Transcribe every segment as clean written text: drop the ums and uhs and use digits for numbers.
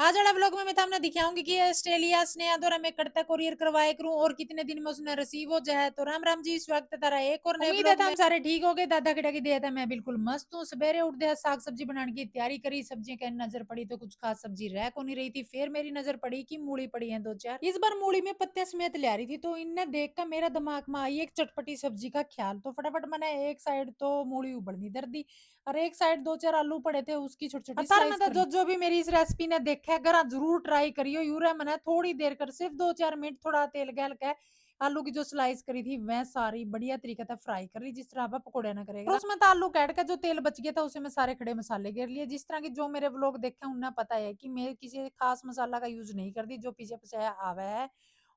आज वाला व्लॉग में मैं थामने दिखाऊंगी कि ऑस्ट्रेलिया स्नेहा द्वारा मैं करता कुरियर करवाए करूं और कितने दिन में उसने रिसीव हो जाए। तो राम राम जी, स्वागत है तारा एक और नए उम्मीद है हम सारे ठीक हो गए। दादा खड़ा की दिया था, मैं बिल्कुल मस्त हूँ। सवेरे उठ दिया, साग सब्जी बनाने की तैयारी करी। सब्जी कहने नजर पड़ी तो कुछ खास सब्जी रह को नहीं रही थी। फिर मेरी नजर पड़ी कि मूली पड़ी है दो चार। इस बार मूली में पत्ते समेत ले आ रही थी, तो इन्हें देख कर मेरा दिमाग में आई एक चटपटी सब्जी का ख्याल। तो फटाफट मैंने एक साइड तो मूली उबलनी धर दी और एक साइड दो चार आलू पड़े थे, उसकी छोटी छोटी स्लाइस कर जो जो भी मेरी इस रेसिपी ने देखा है घर जरूर ट्राई करियो। यूरा मैंने थोड़ी देर कर सिर्फ दो चार मिनट थोड़ा तेल गैल के आलू की जो स्लाइस करी थी वह सारी बढ़िया तरीके से फ्राई कर ली, जिस तरह आप पकौड़े ना करेगा। और उसमें तो आलू काट का जो तेल बच गया था उसे मैं सारे खड़े मसाले गिर लिए। जिस तरह की जो मेरे व्लॉग देखे उन्हें पता है कि मैं किसी खास मसाला का यूज नहीं करती, जो पीछे पीछे आवा है,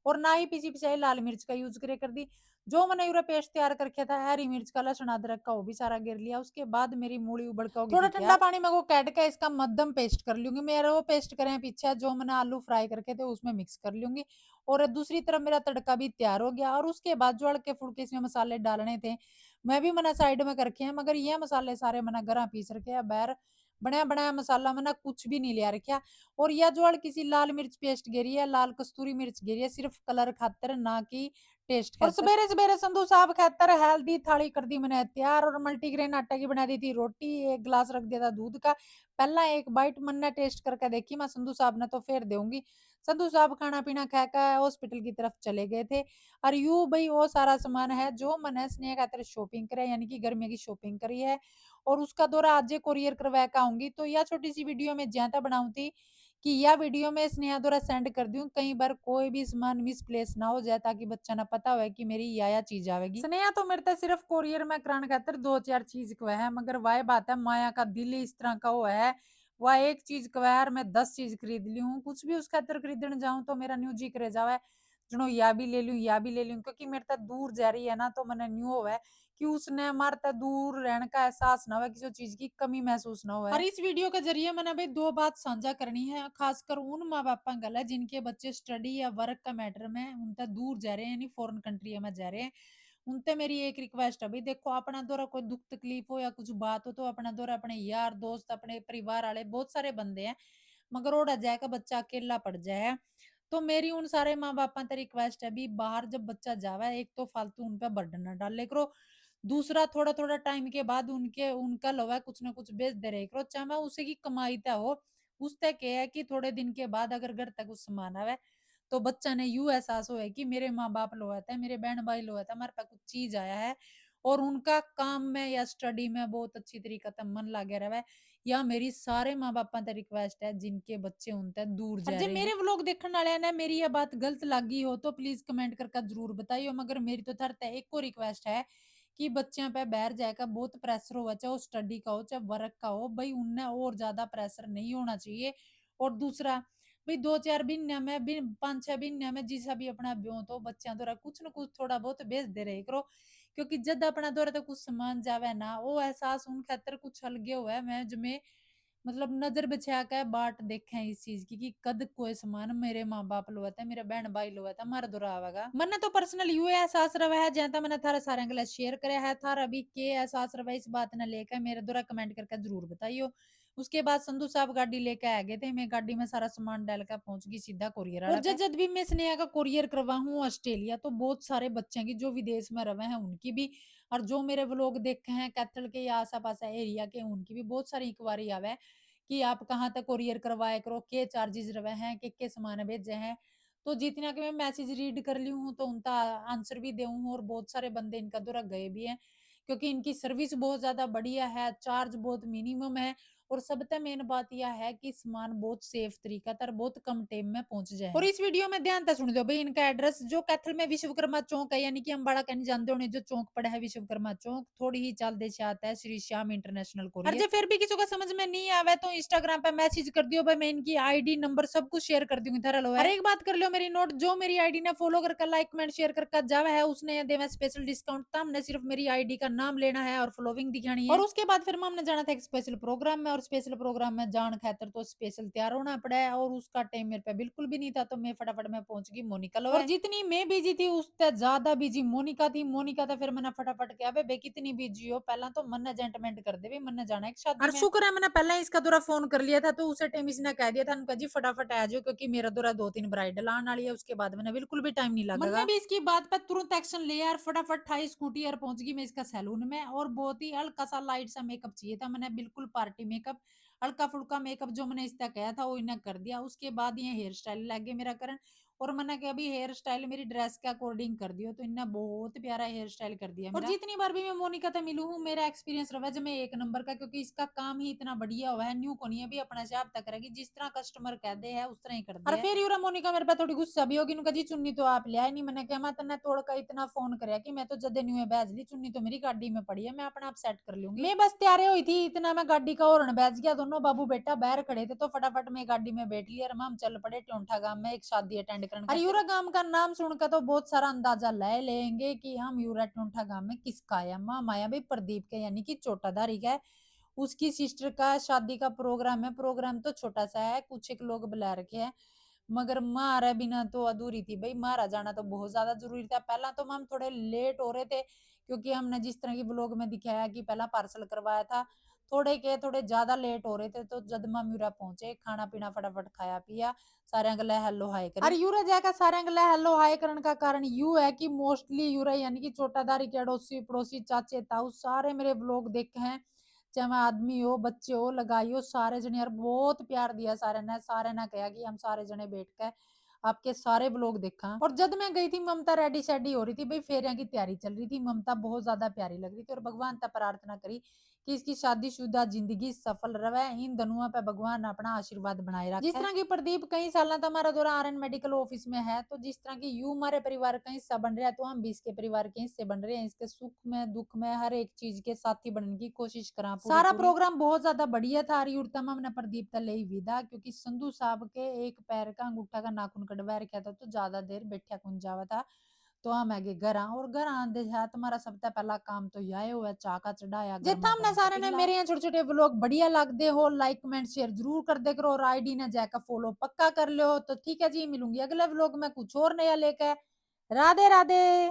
और ना ही पीछे पीछे लाल मिर्च का यूज करे कर दी। जो मैंने यूरा पेस्ट तैयार करके था, हरी मिर्च का, लहसुन अदरक का, वो भी सारा गिर लिया। उसके बाद मेरी मूली उबल के होगी थोड़ा ठंडा पानी में वो काट के इसका मध्यम पेस्ट कर लूंगी। मेरा वो पेस्ट करें पीछे जो मैंने आलू फ्राई करके थे उसमें मिक्स कर लूंगी। और दूसरी तरफ मेरा तड़का भी तैयार हो गया। और उसके बाद जो हल्के फुल्के इसमें मसाले डालने थे मैं भी मैंने साइड में करके हैं, मगर ये मसाले सारे मैंने घर पीस रखे बैर बनाया बनाया मसाला मैंने कुछ भी नहीं लिया रखा। और यह जो हल्की सी लाल मिर्च पेस्ट गिरी है, लाल कस्तूरी मिर्च गिरी है, सिर्फ कलर खातर ना कि टेस्ट। और सवेरे सवेरे संधू साहब खातर हेल्दी थाली कर दी मैंने तैयार। और मल्टीग्रेन आटा की बना दी थी रोटी, एक गिलास रख दिया था दूध का। पहला एक बाइट मन ने टेस्ट करके देखी मैं संधू साहब ने, तो फिर दूंगी। संधू साहब खाना पीना खाकर हॉस्पिटल की तरफ चले गए थे। और यू भाई वो सारा सामान है जो मैंने स्नेहा खातर शॉपिंग करे, यानी कि गर्मी की शॉपिंग करी है। और उसका दौरा आज कोरियर करवा के आऊंगी। तो यह छोटी सी वीडियो में ज्यादा बनाऊं थी कि यह वीडियो में स्नेहा द्वारा सेंड कर दूं, कई बार कोई भी सामान मिसप्लेस ना हो जाए, ताकि बच्चा ना पता हो कि मेरी या चीज आवेगी। स्नेहा तो मेरे तक सिर्फ कोरियर में कराने खातर दो चार चीज को है, मगर वह बात है माया का दिल ही इस तरह का वो है। वह एक चीज को है मैं 10 चीज खरीद ली हूँ। कुछ भी उसका खातर खरीदने जाऊं तो मेरा न्यू जी करे जावे जनो या भी ले लूं या भी ले लूं, क्योंकि मेरे तक दूर जा रही है ना, तो मैंने न्यू हो है कि उसने हमारे तक दूर रहने का एहसास ना हो, किसी चीज की कमी महसूस ना हो। और इस वीडियो के जरिए मैंने भाई दो बात साझा करनी है, खासकर उन माँ बापा गल है जिनके बच्चे स्टडी या वर्क का मैटर में उनसे दूर जा रहे हैं, यानी फॉरेन कंट्री में जा रहे हैं। उनते मेरी एक रिक्वेस्ट है भाई, देखो अपना दौरा कोई दुख तकलीफ हो या कुछ बात हो तो अपना दौरा अपने यार दोस्त अपने परिवार वाले बहुत सारे बंदे हैं, मगर ओढ़ा जाएगा बच्चा अकेला पड़ जाए। तो मेरी उन सारे माँ बापा से रिक्वेस्ट है भी, बाहर जब बच्चा जावा एक तो फालतू उन पे बर्डन ना डाले करो। दूसरा थोड़ा थोड़ा टाइम के बाद उनके उनका लवा कुछ ना कुछ बेच दे रहे करो, चाहे मैं उसे की कमाई तय हो। उससे क्या है कि थोड़े दिन के बाद अगर घर तक कुछ सामान आवे तो बच्चा ने यू एहसास हो कि मेरे माँ बाप लोता है, मेरे बहन भाई लोता है, हमारे पास कुछ चीज आया है। और उनका काम में या स्टडी में बहुत अच्छी तरीके से मन लगे रहे। या मेरी सारे माँ बापा से रिक्वेस्ट है जिनके बच्चे उनसे दूर जा रहे हैं। मेरे व्लॉग देखने वाले ने मेरी ये बात गलत लगी हो तो प्लीज कमेंट करके जरूर बताइए, मगर मेरी तो थरता एक और रिक्वेस्ट है कि बच्चों पे बाहर जाकर बहुत प्रेशर हो, चाहे वो स्टडी का हो चाहे वर्क का हो, भाई उनने और ज्यादा प्रेशर नहीं होना चाहिए। और दूसरा भाई दो चार महीने में भी 5-6 महीने में जिसा भी अपना ब्यों तो बच्चों द्वारा कुछ न कुछ थोड़ा बहुत भेज दे रहे करो, क्योंकि जब अपना द्वारा तो कुछ सामान जावे ना वो एहसास उन खातर कुछ अलगे हुआ है। मैं जमे मतलब नजर बिछा के बाट देखे इस चीज की कि कद कोई समान मेरे माँ बाप लो है, मेरे बहन भाई लो है, मारा दुरा आवेगा। मैंने तो पर्सनल यू एहसास रहा है जैसा मैंने थारा सारे गला शेयर कराया है। थारा अभी के एहसास रहा इस बात ने लेकर मेरे द्वारा कमेंट करके जरूर बताइयो। उसके बाद संधू साहब गाड़ी लेके आ गए थे, मैं गाड़ी में सारा सामान डाल कर पहुंच गई सीधा कोरियर। और जब जब भी मैं स्नेहा का कोरियर करवा हूँ ऑस्ट्रेलिया, तो बहुत सारे बच्चे की जो विदेश में रहे हैं उनकी भी, और जो मेरे व्लॉग देखे हैं कैथल के या आसा पासा एरिया के उनकी भी बहुत सारी इंक्वायरी आवे कि आप कहाँ तक कोरियर करवाए करो, के चार्जेस रहे हैं, के सामान भेजे हैं। तो जितना कि मैं मैसेज रीड कर ली हूँ तो उनका आंसर भी दूँ। और बहुत सारे बंदे इनका दौरा गए भी हैं, क्योंकि इनकी सर्विस बहुत ज्यादा बढ़िया है, चार्ज बहुत मिनिमम है। और सबसे मेन बात यह है कि सामान बहुत सेफ तरीका तर बहुत कम टाइम में पहुंच जाए। और इस वीडियो में ध्यान से सुन लो भाई, इनका एड्रेस जो कैथल में विश्वकर्मा चौक है, यानी कि अम्बाड़ा कहने जानते होने जो चौक पड़ा है विश्वकर्मा चौक, थोड़ी ही चाल दे से आता है श्री श्याम इंटरनेशनल कोरियर। और जब फिर भी किसी को समझ में नहीं आवे तो इंस्टाग्राम पे मैसेज कर दियो भाई, मैं इनकी आईडी नंबर सब कुछ शेयर कर दूंगी थारा लो। और एक बात कर लो मेरी नोट, जो मेरी आईडी ने फॉलो करके लाइक कमेंट शेयर करके जावा है उसने देवा स्पेशल डिस्काउंट। हमने सिर्फ मेरी आईडी का नाम लेना है और फॉलोइंग दिखानी है, और उसके बाद फिर हमने जाना था एक स्पेशल प्रोग्राम में। और स्पेशल प्रोग्राम में जान खातर तो स्पेशल तैयार होना पड़ा है और उसका टाइम मेरे पे बिल्कुल भी नहीं था, तो मैं फटाफट में पहुंच गई मोनिका लो। और जितनी मैं बिजी थी उससे ज्यादा बिजी मोनिका थी। मोनिका तो फिर मैंने फटाफट क्या बे कितनी बिजी हो, पहला तो मन अजेंटमेंट कर दे, मन जाना एक शादी में। शुक्र है मैंने पहले इसका दूरा फोन कर लिया था, तो उसे टाइम इसने कह दिया था उनका जी फटाफट आ जाओ, क्योंकि मेरा दूरा 2-3 ब्राइडल आने वाली है, उसके बाद मैंने बिल्कुल भी टाइम नहीं लगा। मैंने भी इसकी बात पर तुरंत एक्शन लिया यार, फटाफट ठाई स्कूटी और पहुंच गई मैं इसका सैलून में। और बहुत ही हल्का सा लाइट सा मेकअप चाहिए था, मैंने बिल्कुल पार्टी मेकअप, हल्का फुल्का मेकअप जो मैंने इसका कहा था वो इन्हें कर दिया। उसके बाद ये हेयर स्टाइल लग गया मेरा करन, और मैंने कहा अभी हेयर स्टाइल मेरी ड्रेस के अकॉर्डिंग कर दियो, तो इन्हें बहुत प्यारा हेयर स्टाइल कर दिया मेरा। और जितनी बार भी मैं मोनिका से मिलू हूँ मेरा एक्सपीरियंस रहा जब मैं एक नंबर का, क्योंकि इसका काम ही इतना बढ़िया हुआ है, न्यू को नहीं है भी अपना से आप तक करेगी, जिस तरह कस्टमर कहते हैं उस तरह ही कर दिया। और फिर यूरा मोनिका मेरे पे थोड़ी गुस्सा भी होगी, उनका जी चुन्नी तो आप ले आए नहीं। मैंने कहा मैं तन्ने तोड़ का इतना फोन कराया कि मैं तो जदे न्यू है बैज ली, चुन्नी तो मेरी गाड़ी में पड़ी है, मैं अपना आप सेट कर लूंगी। मैं बस तैयार हुई थी, इतना मैं गाड़ी का हॉर्न बैज गया, दोनों बाबू बेटा बाहर खड़े थे, तो फटाफट में गाड़ी में बैठ लिया और हम चल पड़े टोंठा गांव में एक शादी अटेंड करने। और यूरा गांव का नाम सुनकर तो बहुत सारा अंदाजा ले लेंगे कि हम यूरा टोंठा गांव में किसका आया। माँ माया भाई प्रदीप के यानी कि चोटाधारी का है, उसकी सिस्टर का शादी का प्रोग्राम है। प्रोग्राम तो छोटा सा है, कुछ एक लोग बुला रखे हैं, मगर मारा बिना तो अधूरी थी भाई, मारा जाना तो बहुत ज्यादा जरूरी था। पहला तो हम थोड़े लेट हो रहे थे, क्योंकि हमने जिस तरह की व्लॉग में दिखाया कि पहला पार्सल करवाया था, थोड़े ज्यादा लेट हो रहे थे, तो जद हम यूरा पहुंचे खाना पीना फटाफट खाया पिया, सारे गले हेलो हाय करी। अरे यूरा जाकर सारे गले हेलो हाय करने का कारण यू है कि मोस्टली यूरा यानी कि चोटादारी के अड़ोसी पड़ोसी चाचे ताऊ सारे मेरे व्लॉग देखे हैं, चाहे मैं आदमी हो बच्चे हो लगाई हो, सारे जने यार बहुत प्यार दिया सारे ने कहा कि हम सारे जने बैठ के आपके सारे ब्लॉग देखा। और जब मैं गई थी ममता रेडी शेडी हो रही थी भाई, फेरिया की तैयारी चल रही थी, ममता बहुत ज्यादा प्यारी लग रही थी, और भगवान तक प्रार्थना करी कि इसकी शादीशुदा जिंदगी सफल रहे, इन दोनों पे भगवान अपना आशीर्वाद बनाए रखे। जिस तरह की प्रदीप कई साल तक हमारा दौरा आर एन मेडिकल ऑफिस में है, तो जिस तरह की यू हमारे परिवार का हिस्सा बन रहा है, तो हम भी इसके परिवार के हिस्से बन रहे हैं, इसके सुख में दुख में हर एक चीज के साथी बनने की कोशिश करा। सारा प्रोग्राम बहुत ज्यादा बढ़िया था। युर्तम हमने प्रदीप तले ही विदा, क्योंकि संधू साहब के एक पैर का अंगूठा का नाखून कटवा रखा था, तो ज्यादा देर बैठा कौन जावा था, तो हम आगे घर और घर आंदे है तुम्हारा सबसे पहला काम तो यह हुआ चाका चढ़ाया। जितना हमने सारे ने मेरे यहाँ छोटे छोटे व्लॉग बढ़िया लगते हो, लाइक कमेंट शेयर जरूर कर दे करो, और आईडी ने जाकर फॉलो पक्का कर लो। तो ठीक है जी, मिलूंगी अगले व्लॉग में कुछ और नया लेकर। राधे राधे।